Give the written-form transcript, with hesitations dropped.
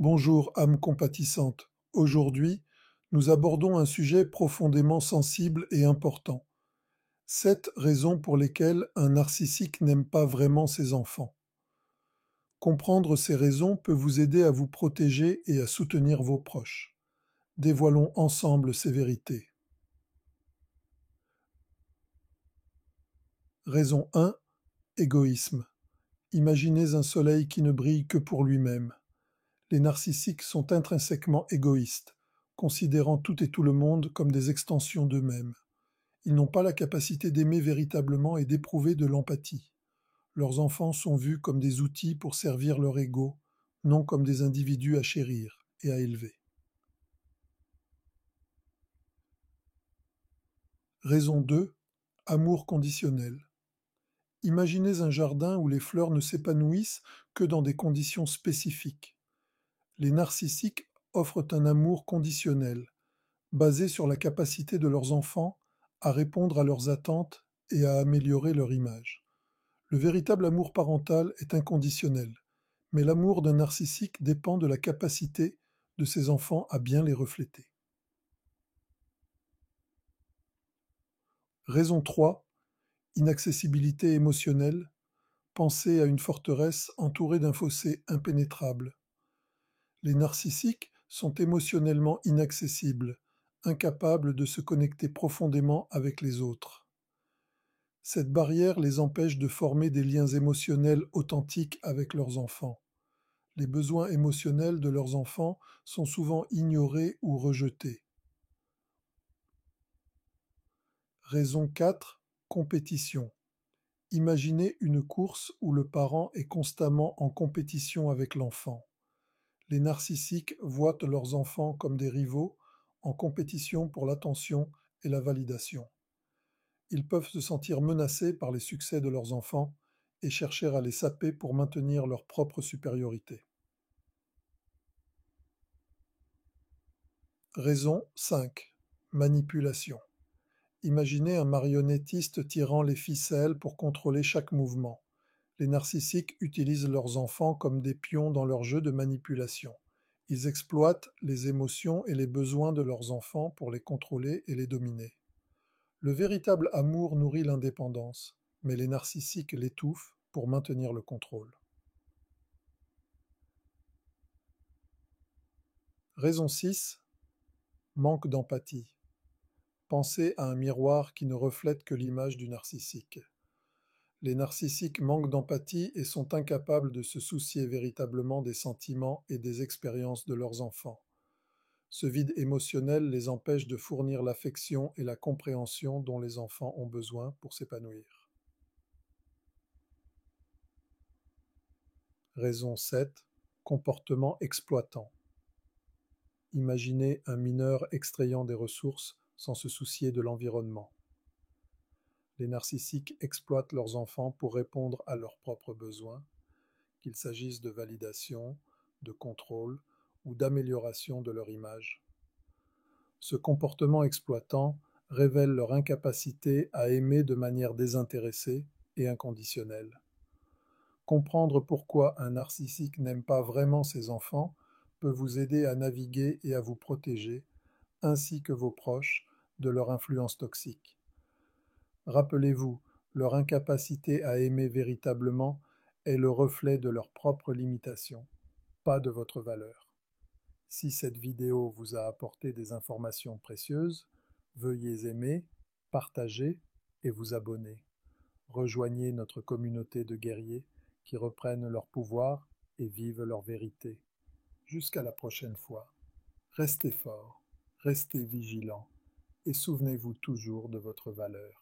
Bonjour, âme compatissante. Aujourd'hui, nous abordons un sujet profondément sensible et important. 7 raisons pour lesquelles un narcissique n'aime pas vraiment ses enfants. Comprendre ces raisons peut vous aider à vous protéger et à soutenir vos proches. Dévoilons ensemble ces vérités. Raison 1. Égoïsme. Imaginez un soleil qui ne brille que pour lui-même. Les narcissiques sont intrinsèquement égoïstes, considérant tout et tout le monde comme des extensions d'eux-mêmes. Ils n'ont pas la capacité d'aimer véritablement et d'éprouver de l'empathie. Leurs enfants sont vus comme des outils pour servir leur ego, non comme des individus à chérir et à élever. Raison 2. Amour conditionnel. Imaginez un jardin où les fleurs ne s'épanouissent que dans des conditions spécifiques. Les narcissiques offrent un amour conditionnel, basé sur la capacité de leurs enfants à répondre à leurs attentes et à améliorer leur image. Le véritable amour parental est inconditionnel, mais l'amour d'un narcissique dépend de la capacité de ses enfants à bien les refléter. Raison 3. Inaccessibilité émotionnelle. Pensez à une forteresse entourée d'un fossé impénétrable. Les narcissiques sont émotionnellement inaccessibles, incapables de se connecter profondément avec les autres. Cette barrière les empêche de former des liens émotionnels authentiques avec leurs enfants. Les besoins émotionnels de leurs enfants sont souvent ignorés ou rejetés. Raison 4. Compétition. Imaginez une course où le parent est constamment en compétition avec l'enfant. Les narcissiques voient leurs enfants comme des rivaux, en compétition pour l'attention et la validation. Ils peuvent se sentir menacés par les succès de leurs enfants et chercher à les saper pour maintenir leur propre supériorité. Raison 5. Manipulation. Imaginez un marionnettiste tirant les ficelles pour contrôler chaque mouvement. Les narcissiques utilisent leurs enfants comme des pions dans leur jeu de manipulation. Ils exploitent les émotions et les besoins de leurs enfants pour les contrôler et les dominer. Le véritable amour nourrit l'indépendance, mais les narcissiques l'étouffent pour maintenir le contrôle. Raison 6. Manque d'empathie. Pensez à un miroir qui ne reflète que l'image du narcissique. Les narcissiques manquent d'empathie et sont incapables de se soucier véritablement des sentiments et des expériences de leurs enfants. Ce vide émotionnel les empêche de fournir l'affection et la compréhension dont les enfants ont besoin pour s'épanouir. Raison 7. Comportement exploitant. Imaginez un mineur extrayant des ressources sans se soucier de l'environnement. Les narcissiques exploitent leurs enfants pour répondre à leurs propres besoins, qu'il s'agisse de validation, de contrôle ou d'amélioration de leur image. Ce comportement exploitant révèle leur incapacité à aimer de manière désintéressée et inconditionnelle. Comprendre pourquoi un narcissique n'aime pas vraiment ses enfants peut vous aider à naviguer et à vous protéger, ainsi que vos proches, de leur influence toxique. Rappelez-vous, leur incapacité à aimer véritablement est le reflet de leurs propres limitations, pas de votre valeur. Si cette vidéo vous a apporté des informations précieuses, veuillez aimer, partager et vous abonner. Rejoignez notre communauté de guerriers qui reprennent leur pouvoir et vivent leur vérité. Jusqu'à la prochaine fois, restez forts, restez vigilants et souvenez-vous toujours de votre valeur.